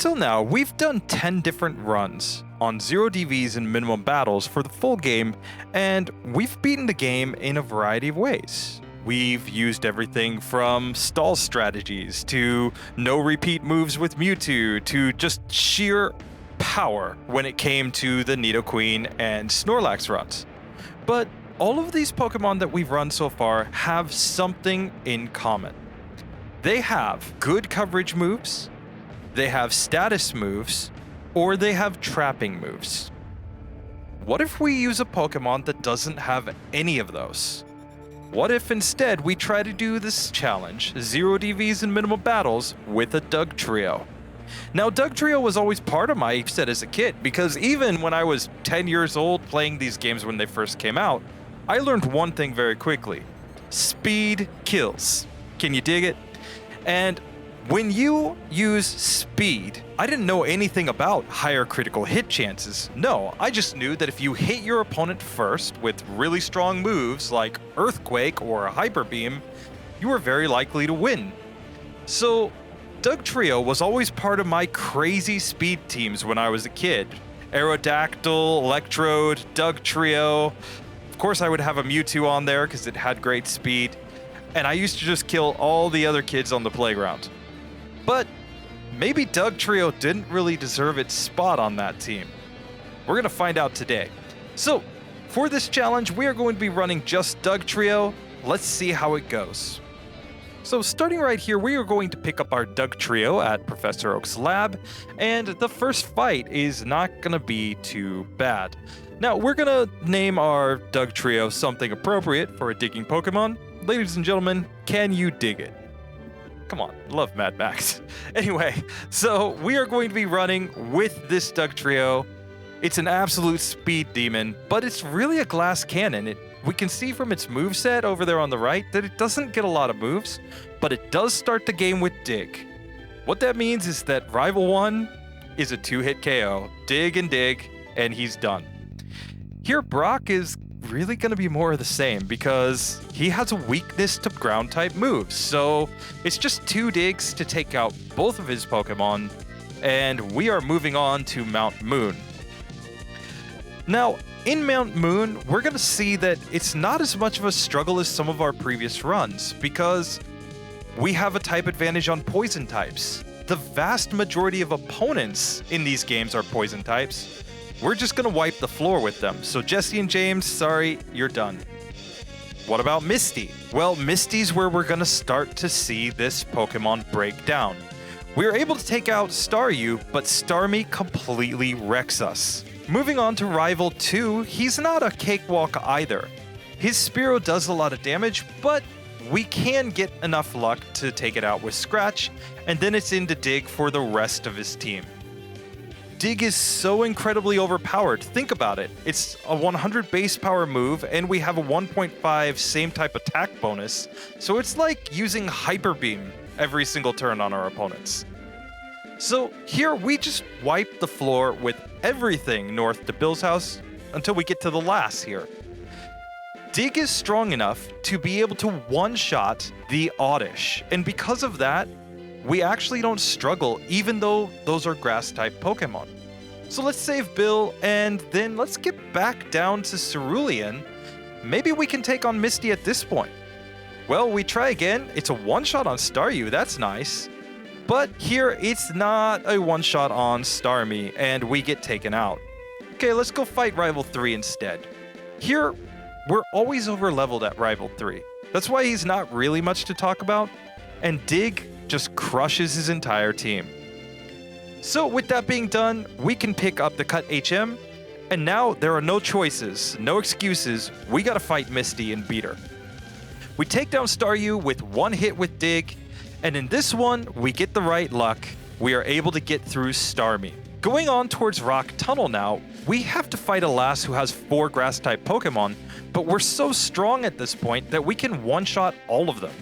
until now, we've done 10 different runs on 0 DVs and minimum battles for the full game, and we've beaten the game in a variety of ways. We've used everything from stall strategies to no repeat moves with Mewtwo to just sheer power when it came to the Nidoqueen and Snorlax runs. But all of these Pokemon that we've run so far have something in common. They have good coverage moves, they have status moves, or they have trapping moves. What if we use a Pokemon that doesn't have any of those? What if instead we try to do this challenge, 0 DVs and minimum battles, with a Dugtrio? Now, Dugtrio was always part of my set as a kid, because even when I was 10 years old playing these games when they first came out, I learned one thing very quickly. Speed kills. Can you dig it? And when you use speed, I didn't know anything about higher critical hit chances. No, I just knew that if you hit your opponent first with really strong moves like Earthquake or Hyper Beam, you were very likely to win. So Dugtrio was always part of my crazy speed teams when I was a kid. Aerodactyl, Electrode, Dugtrio. Of course I would have a Mewtwo on there because it had great speed. And I used to just kill all the other kids on the playground. But maybe Dugtrio didn't really deserve its spot on that team. We're going to find out today. So, for this challenge, we are going to be running just Dugtrio. Let's see how it goes. So starting right here, we are going to pick up our Dugtrio at Professor Oak's lab, and the first fight is not going to be too bad. Now, we're going to name our Dugtrio something appropriate for a digging Pokemon. Ladies and gentlemen, can you dig it? Come on, love Mad Max. Anyway, so we are going to be running with this Dugtrio. It's an absolute speed demon, but it's really a glass cannon. We can see from its moveset over there on the right that it doesn't get a lot of moves, but it does start the game with Dig. What that means is that Rival 1 is a 2-hit KO. Dig, and he's done. Here, Brock is really going to be more of the same because he has a weakness to ground type moves. So it's just 2 digs to take out both of his Pokemon, and we are moving on to Mount Moon. Now, in Mount Moon, we're going to see that it's not as much of a struggle as some of our previous runs because we have a type advantage on poison types. The vast majority of opponents in these games are poison types. We're just going to wipe the floor with them. So Jesse and James, sorry, you're done. What about Misty? Well, Misty's where we're going to start to see this Pokemon break down. We are able to take out Staryu, but Starmie completely wrecks us. Moving on to Rival 2, he's not a cakewalk either. His Spearow does a lot of damage, but we can get enough luck to take it out with Scratch, and then it's into Dig for the rest of his team. Dig is so incredibly overpowered. Think about it. It's a 100 base power move, and we have a 1.5 same type attack bonus, so it's like using Hyper Beam every single turn on our opponents. So here we just wipe the floor with everything north to Bill's house until we get to the last here. Dig is strong enough to be able to one-shot the Oddish, and because of that, we actually don't struggle even though those are grass-type Pokemon. So let's save Bill, and then let's get back down to Cerulean. Maybe we can take on Misty at this point. Well, we try again. It's a one-shot on Staryu, that's nice. But here, it's not a one-shot on Starmie, and we get taken out. Okay, let's go fight Rival 3 instead. Here, we're always over-leveled at Rival 3. That's why he's not really much to talk about, and Dig just crushes his entire team. So with that being done, we can pick up the Cut HM, and now there are no choices, no excuses. We gotta fight Misty and beat her. We take down Staryu with 1 hit with Dig, and in this one, we get the right luck. We are able to get through Starmie. Going on towards Rock Tunnel now, we have to fight a lass who has 4 grass-type Pokemon, but we're so strong at this point that we can one-shot all of them.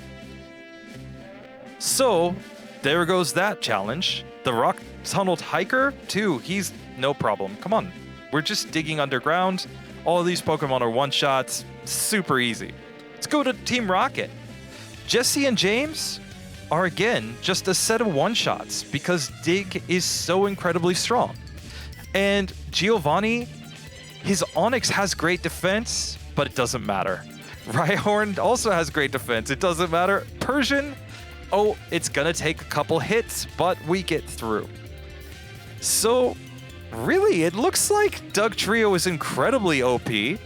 So, there goes that challenge. The Rock Tunneled Hiker, too, he's no problem. Come on, we're just digging underground. All of these Pokemon are one-shots, super easy. Let's go to Team Rocket. Jesse and James, are again just a set of one-shots because Dig is so incredibly strong. And Giovanni, his Onix has great defense, but it doesn't matter. Rhyhorn also has great defense, it doesn't matter. Persian, oh, it's gonna take a couple hits, but we get through. So, really, it looks like Dugtrio is incredibly OP,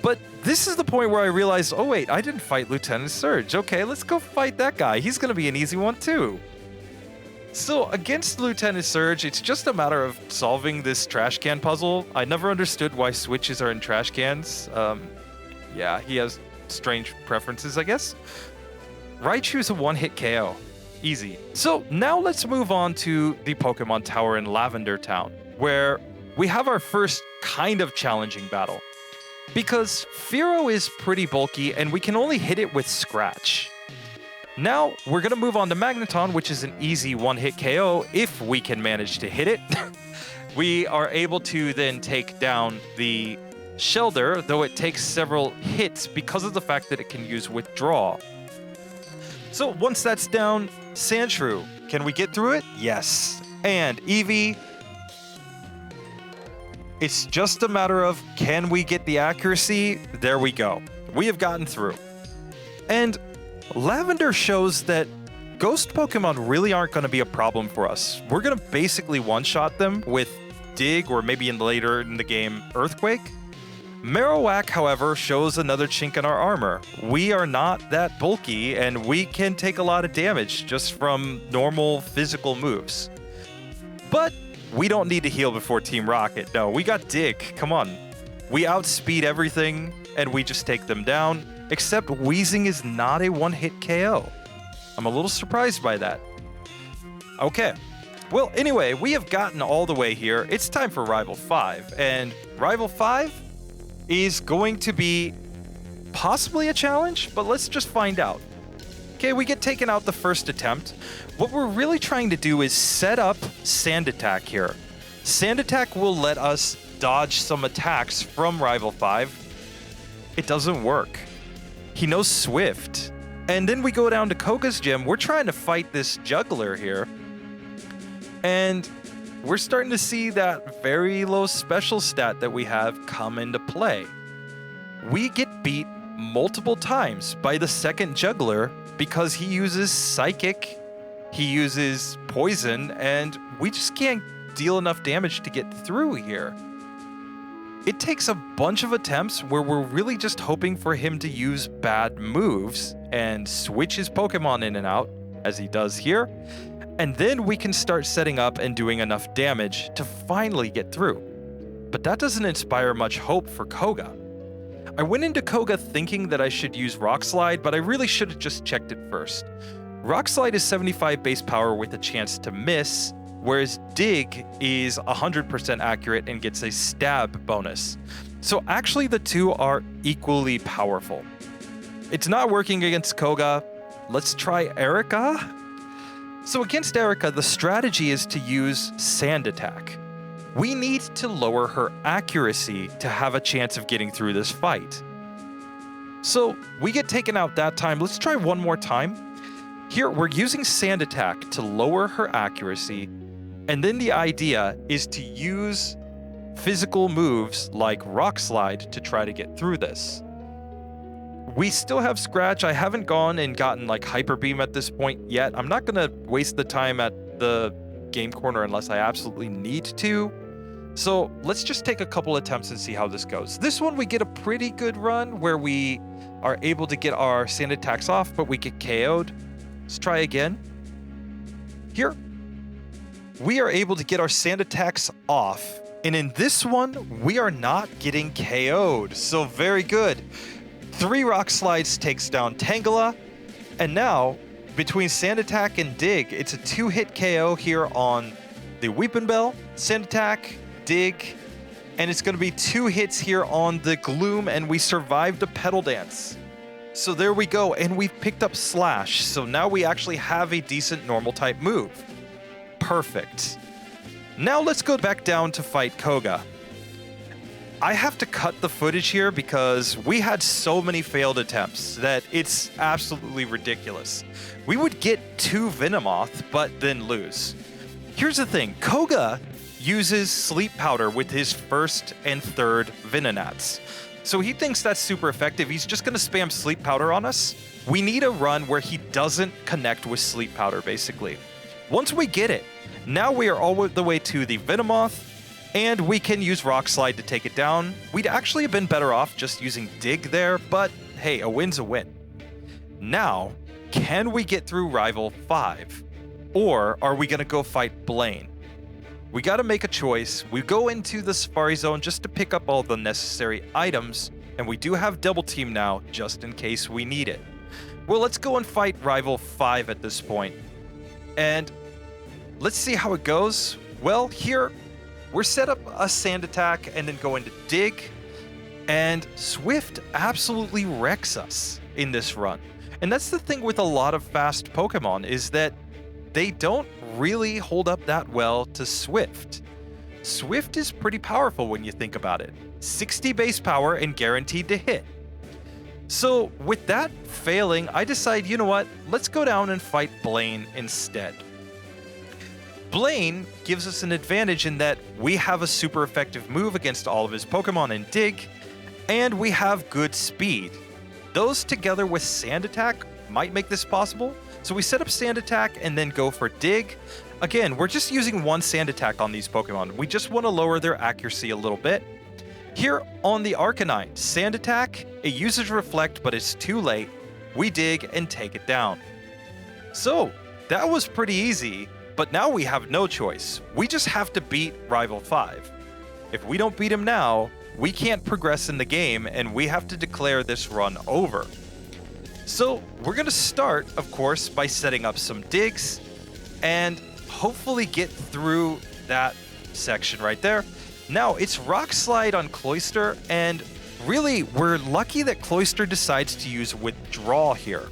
but this is the point where I realized, oh wait, I didn't fight Lieutenant Surge. Okay, let's go fight that guy. He's gonna be an easy one too. So against Lieutenant Surge, it's just a matter of solving this trash can puzzle. I never understood why switches are in trash cans. Yeah, he has strange preferences, I guess. Raichu's a one-hit KO. Easy. So now let's move on to the Pokemon Tower in Lavender Town, where we have our first kind of challenging battle. Because Fearow is pretty bulky and we can only hit it with Scratch. Now, we're going to move on to Magneton, which is an easy one-hit KO if we can manage to hit it. We are able to then take down the Shelder, though it takes several hits because of the fact that it can use Withdraw. So once that's down, Sandshrew, can we get through it? Yes. And Eevee, it's just a matter of can we get the accuracy? There we go. We have gotten through. And Lavender shows that Ghost Pokemon really aren't going to be a problem for us. We're going to basically one-shot them with Dig or maybe later in the game, Earthquake. Marowak, however, shows another chink in our armor. We are not that bulky, and we can take a lot of damage just from normal physical moves. But we don't need to heal before Team Rocket. No, we got Dig. Come on. We outspeed everything, and we just take them down. Except Weezing is not a one-hit KO. I'm a little surprised by that. Okay. Well, anyway, we have gotten all the way here. It's time for Rival 5. And Rival 5 is going to be possibly a challenge, but let's just find out. Okay, we get taken out the first attempt. What we're really trying to do is set up Sand Attack here. Sand Attack will let us dodge some attacks from Rival 5. It doesn't work. He knows Swift. And then we go down to Koga's gym. We're trying to fight this juggler here. And we're starting to see that very low special stat that we have come into play. We get beat multiple times by the second juggler because he uses Psychic, he uses Poison, and we just can't deal enough damage to get through here. It takes a bunch of attempts where we're really just hoping for him to use bad moves and switch his Pokemon in and out, as he does here, and then we can start setting up and doing enough damage to finally get through. But that doesn't inspire much hope for Koga. I went into Koga thinking that I should use Rock Slide, but I really should have just checked it first. Rock Slide is 75 base power with a chance to miss, whereas Dig is 100% accurate and gets a stab bonus. So actually the two are equally powerful. It's not working against Koga. Let's try Erica. So against Erica, the strategy is to use Sand Attack. We need to lower her accuracy to have a chance of getting through this fight. So we get taken out that time. Let's try one more time. Here, we're using Sand Attack to lower her accuracy, and then the idea is to use physical moves like Rock Slide to try to get through this. We still have Scratch. I haven't gone and gotten like Hyper Beam at this point yet. I'm not gonna waste the time at the game corner unless I absolutely need to. So let's just take a couple attempts and see how this goes. This one we get a pretty good run where we are able to get our Sand Attacks off, but we get KO'd. Let's try again. Here, we are able to get our Sand Attacks off. And in this one, we are not getting KO'd. So very good. 3 Rock Slides takes down Tangela, and now, between Sand Attack and Dig, it's a 2-hit KO here on the Weepinbell, Sand Attack, Dig, and it's going to be 2 hits here on the Gloom, and we survived the Petal Dance. So there we go, and we've picked up Slash, so now we actually have a decent normal-type move. Perfect. Now let's go back down to fight Koga. I have to cut the footage here because we had so many failed attempts that it's absolutely ridiculous. We would get 2 Venomoth, but then lose. Here's the thing, Koga uses Sleep Powder with his first and third Venonats. So he thinks that's super effective. He's just going to spam Sleep Powder on us. We need a run where he doesn't connect with Sleep Powder, basically. Once we get it, now we are all the way to the Venomoth, and we can use Rock Slide to take it down. We'd actually have been better off just using Dig there, but hey, a win's a win. Now, can we get through Rival 5? Or are we going to go fight Blaine? We got to make a choice. We go into the Safari Zone just to pick up all the necessary items, and we do have Double Team now, just in case we need it. Well, let's go and fight Rival 5 at this point. And let's see how it goes. Well, here, we're set up a Sand Attack and then go into Dig, and Swift absolutely wrecks us in this run. And that's the thing with a lot of fast Pokemon, is that they don't really hold up that well to Swift. Swift is pretty powerful when you think about it. 60 base power and guaranteed to hit. So with that failing, I decide, you know what, let's go down and fight Blaine instead. Blaine gives us an advantage in that we have a super effective move against all of his Pokemon in Dig, and we have good speed. Those together with Sand Attack might make this possible. So we set up Sand Attack and then go for Dig. Again, we're just using 1 Sand Attack on these Pokemon. We just want to lower their accuracy a little bit. Here on the Arcanine, Sand Attack, it uses Reflect, but it's too late. We Dig and take it down. So that was pretty easy, but now we have no choice. We just have to beat Rival 5. If we don't beat him now, we can't progress in the game, and we have to declare this run over. So we're going to start, of course, by setting up some digs and hopefully get through that section right there. Now, it's Rock Slide on Cloyster, and really, we're lucky that Cloyster decides to use Withdraw here.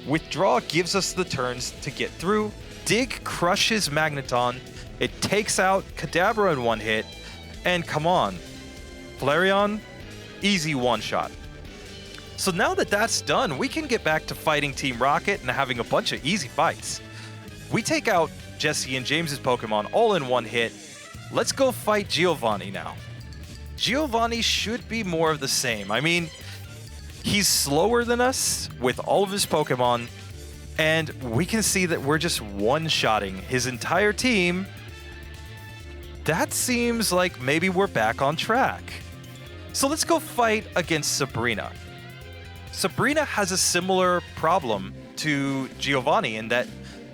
Withdraw gives us the turns to get through. Dig crushes Magneton. It takes out Kadabra in 1 hit. And come on, Flareon, easy one-shot. So now that that's done, we can get back to fighting Team Rocket and having a bunch of easy fights. We take out Jesse and James's Pokemon all in 1 hit. Let's go fight Giovanni now. Giovanni should be more of the same. I mean, he's slower than us with all of his Pokemon, and we can see that we're just one-shotting his entire team. That seems like maybe we're back on track. So let's go fight against Sabrina. Sabrina has a similar problem to Giovanni in that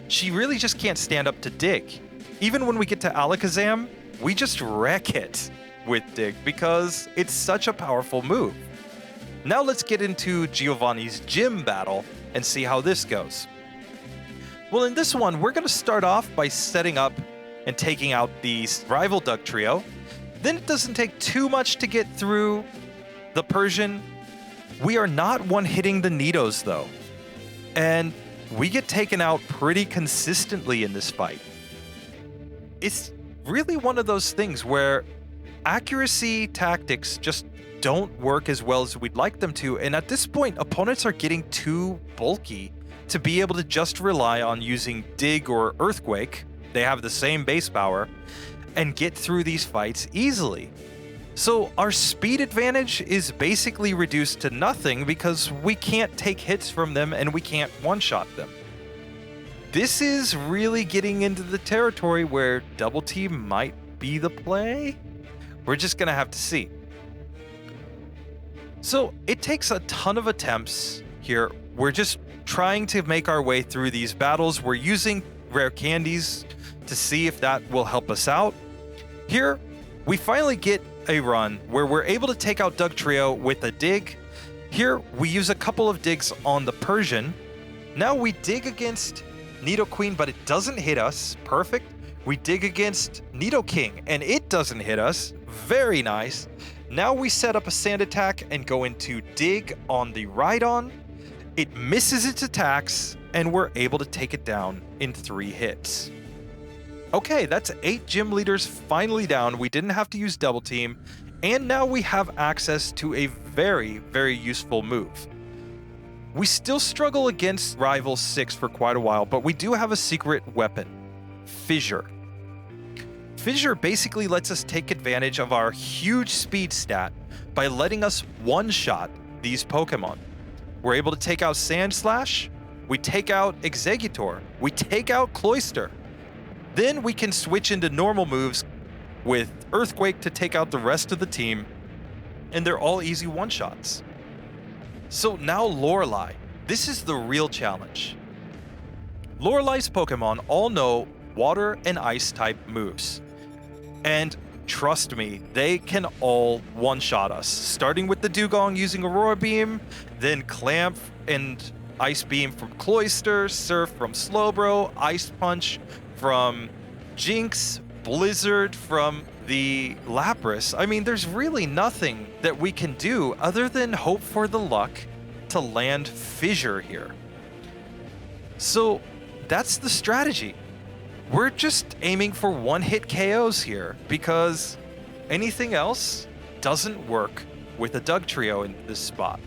she really just can't stand up to Dig. Even when we get to Alakazam, we just wreck it with Dig because it's such a powerful move. Now let's get into Giovanni's gym battle and see how this goes. Well, in this one, we're going to start off by setting up and taking out the rival Dugtrio. Then it doesn't take too much to get through the Persian. We are not one-hitting the Nidos, though. And we get taken out pretty consistently in this fight. It's really one of those things where accuracy tactics just don't work as well as we'd like them to. And at this point, opponents are getting too bulky to be able to just rely on using Dig or Earthquake. They have the same base power and get through these fights easily. So our speed advantage is basically reduced to nothing because we can't take hits from them and we can't one-shot them. This is really getting into the territory where Double Team might be the play. We're just going to have to see. So it takes a ton of attempts here. We're just trying to make our way through these battles. We're using rare candies to see if that will help us out. Here, we finally get a run where we're able to take out Dugtrio with a Dig. Here, we use a couple of digs on the Persian. Now we dig against Nidoqueen, but it doesn't hit us. Perfect. We dig against Nidoking, and it doesn't hit us. Very nice. Now we set up a Sand Attack and go into Dig on the Rhydon. It misses its attacks, and we're able to take it down in 3 hits. Okay, that's 8 gym leaders finally down. We didn't have to use Double Team. And now we have access to a very, very useful move. We still struggle against Rival 6 for quite a while, but we do have a secret weapon, Fissure. Fissure basically lets us take advantage of our huge speed stat by letting us one-shot these Pokemon. We're able to take out Sandslash, we take out Exeggutor, we take out Cloyster. Then we can switch into normal moves with Earthquake to take out the rest of the team, and they're all easy one-shots. So now Lorelei, this is the real challenge. Lorelei's Pokemon all know water and ice type moves. And trust me, they can all one-shot us, starting with the Dugong using Aurora Beam, then Clamp and Ice Beam from Cloyster, Surf from Slowbro, Ice Punch from Jinx, Blizzard from the Lapras. I mean, there's really nothing that we can do other than hope for the luck to land Fissure here. So that's the strategy. We're just aiming for one-hit KOs here because anything else doesn't work with a Dugtrio in this spot.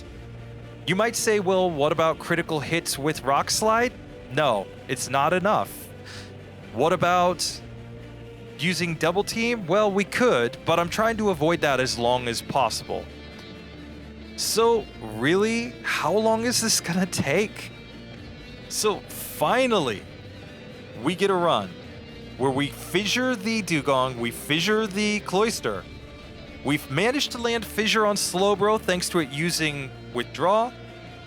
You might say, well, what about critical hits with Rock Slide? No, it's not enough. What about using Double Team? Well, we could, but I'm trying to avoid that as long as possible. So really, how long is this gonna take? So finally, we get a run where we Fissure the Dugong, we Fissure the Cloyster. We've managed to land Fissure on Slowbro thanks to it using Withdraw.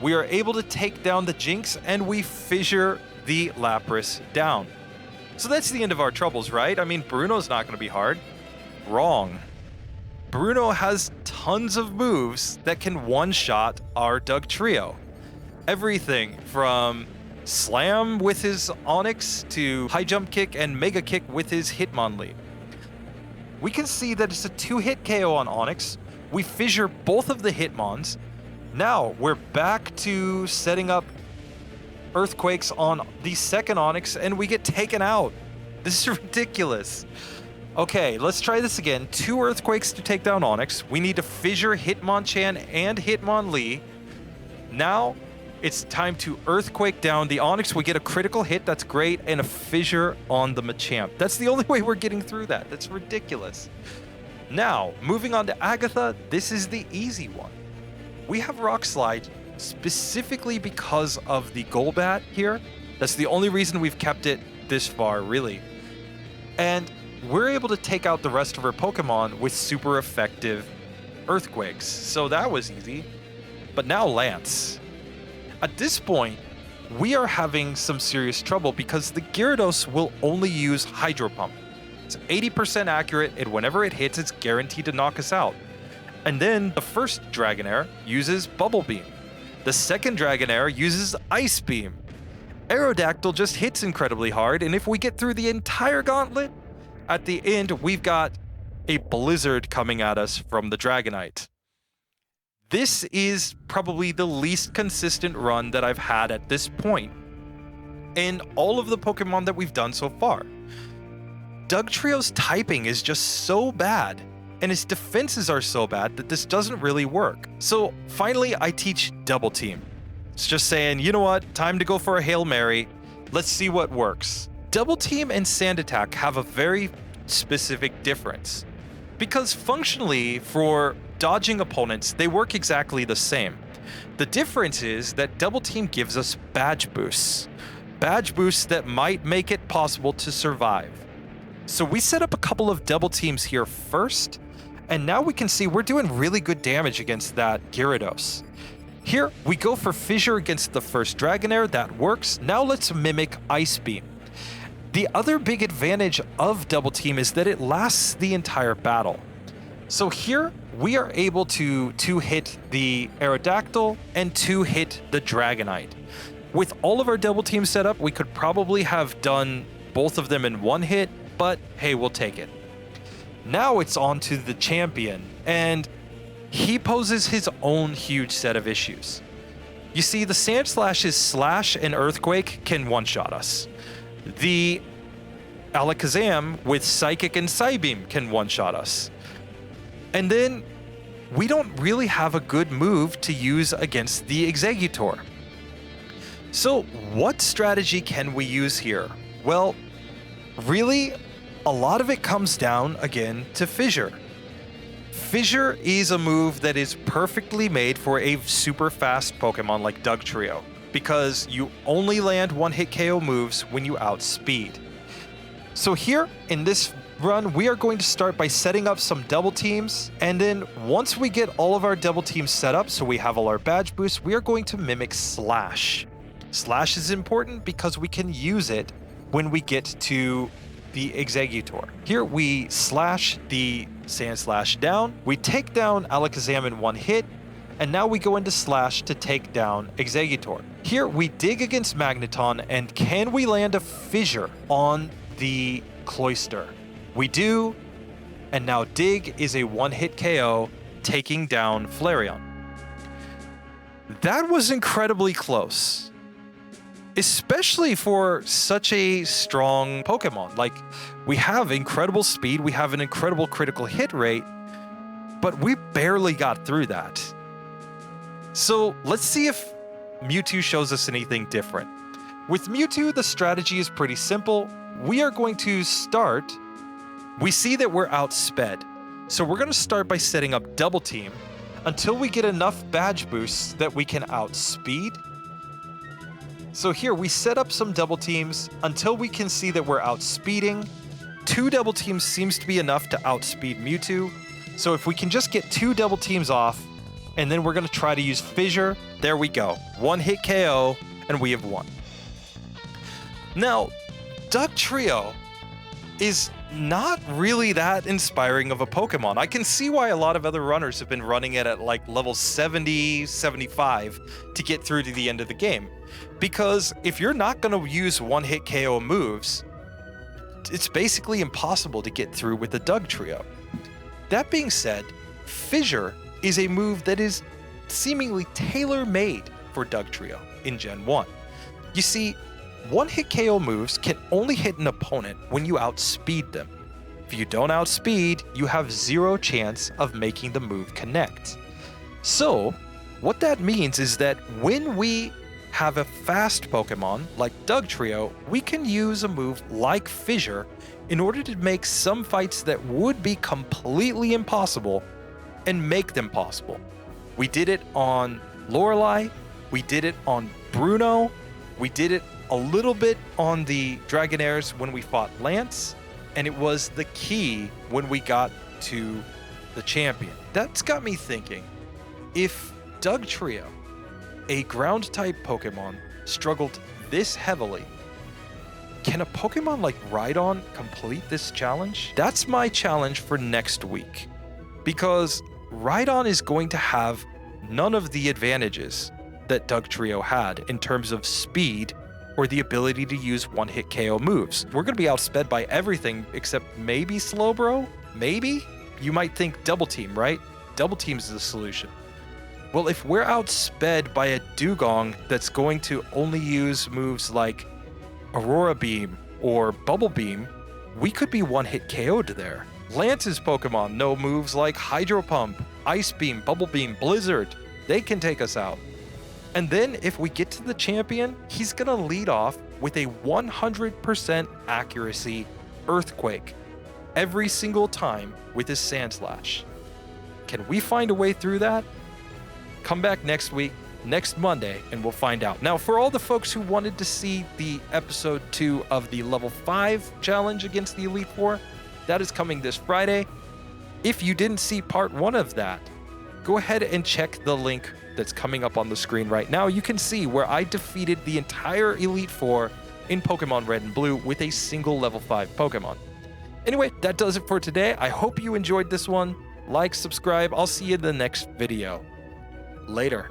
We are able to take down the Jinx, and we Fissure the Lapras down. So that's the end of our troubles, right? I mean, Bruno's not going to be hard. Wrong. Bruno has tons of moves that can one-shot our Dugtrio. Everything from Slam with his Onix to High Jump Kick and Mega Kick with his Hitmonlee. We can see that it's a 2-hit KO on Onix. We Fissure both of the Hitmons. Now we're back to setting up Earthquakes on the second Onix, and we get taken out. This is ridiculous. Okay, let's try this again. 2 Earthquakes to take down Onix. We need to Fissure Hitmonchan and Hitmonlee. Now it's time to Earthquake down the Onix. We get a critical hit, that's great, and a Fissure on the Machamp. That's the only way we're getting through that. That's ridiculous. Now, moving on to Agatha, this is the easy one. We have Rock Slide specifically because of the Golbat here. That's the only reason we've kept it this far, really. And we're able to take out the rest of our Pokemon with super effective Earthquakes. So that was easy. But now Lance. At this point, we are having some serious trouble because the Gyarados will only use Hydro Pump. It's 80% accurate, and whenever it hits, it's guaranteed to knock us out. And then the first Dragonair uses Bubble Beam. The second Dragonair uses Ice Beam. Aerodactyl just hits incredibly hard, and if we get through the entire gauntlet, at the end, we've got a Blizzard coming at us from the Dragonite. This is probably the least consistent run that I've had at this point in all of the Pokemon that we've done so far. Dugtrio's typing is just so bad, and his defenses are so bad that this doesn't really work. So finally, I teach Double Team. It's just saying, you know what, time to go for a Hail Mary. Let's see what works. Double Team and Sand Attack have a very specific difference, because functionally, for dodging opponents, they work exactly the same. The difference is that Double Team gives us badge boosts. Badge boosts that might make it possible to survive. So we set up a couple of Double Teams here first, and now we can see we're doing really good damage against that Gyarados. Here, we go for Fissure against the first Dragonair, that works. Now let's mimic Ice Beam. The other big advantage of Double Team is that it lasts the entire battle. So here, we are able to 2-hit the Aerodactyl and 2-hit the Dragonite. With all of our Double Teams set up, we could probably have done both of them in one hit, but hey, we'll take it. Now it's on to the champion, and he poses his own huge set of issues. You see, the Sandslash's Slash and Earthquake can one-shot us. The Alakazam with Psychic and Psybeam can one-shot us. And then we don't really have a good move to use against the Exeggutor. So what strategy can we use here? Well, really, a lot of it comes down again to Fissure. Fissure is a move that is perfectly made for a super fast Pokemon like Dugtrio, because you only land one-hit KO moves when you outspeed. So here in this run, we are going to start by setting up some double teams, and then once we get all of our double teams set up so we have all our badge boosts, we are going to mimic Slash. Slash is important because we can use it when we get to the Exeggutor. Here we slash the Sandslash down, we take down Alakazam in one hit, and now we go into Slash to take down Exeggutor. Here we dig against Magneton, and can we land a Fissure on the Cloyster? We do, and now Dig is a one-hit KO, taking down Flareon. That was incredibly close, especially for such a strong Pokemon. Like, we have incredible speed, we have an incredible critical hit rate, but we barely got through that. So let's see if Mewtwo shows us anything different. With Mewtwo, the strategy is pretty simple. We are going to start, we see that we're outsped. So we're going to start by setting up Double Team until we get enough badge boosts that we can outspeed. So here we set up some double teams until we can see that we're outspeeding. 2 double teams seems to be enough to outspeed Mewtwo. So if we can just get 2 double teams off, and then we're going to try to use Fissure, there we go. One-hit KO, and we have won. Now, Dugtrio is not really that inspiring of a Pokemon. I can see why a lot of other runners have been running it at like level 70, 75 to get through to the end of the game. Because if you're not going to use one-hit KO moves, it's basically impossible to get through with the Dugtrio. That being said, Fissure is a move that is seemingly tailor-made for Dugtrio in Gen 1. You see, one-hit KO moves can only hit an opponent when you outspeed them. If you don't outspeed, you have 0 chance of making the move connect. So, what that means is that when we have a fast Pokemon like Dugtrio, we can use a move like Fissure in order to make some fights that would be completely impossible and make them possible. We did it on Lorelei, we did it on Bruno, we did it a little bit on the Dragonairs when we fought Lance, and it was the key when we got to the champion. That's got me thinking, if Dugtrio, a ground-type Pokemon, struggled this heavily, can a Pokemon like Rhydon complete this challenge? That's my challenge for next week, because Rhydon is going to have none of the advantages that Dugtrio had in terms of speed or the ability to use one-hit KO moves. We're going to be outsped by everything except maybe Slowbro? Maybe? You might think Double Team, right? Double Team is the solution. Well, if we're outsped by a Dugong that's going to only use moves like Aurora Beam or Bubble Beam, we could be one-hit KO'd there. Lance's Pokemon know moves like Hydro Pump, Ice Beam, Bubble Beam, Blizzard. They can take us out. And then if we get to the champion, he's gonna lead off with a 100% accuracy Earthquake every single time with his Sandslash. Can we find a way through that? Come back next week, next Monday, and we'll find out. Now, for all the folks who wanted to see the episode 2 of the level 5 challenge against the Elite Four, that is coming this Friday. If you didn't see part 1 of that, go ahead and check the link that's coming up on the screen right now. You can see where I defeated the entire Elite Four in Pokemon Red and Blue with a single level 5 Pokemon. Anyway, that does it for today. I hope you enjoyed this one. Like, subscribe. I'll see you in the next video. Later.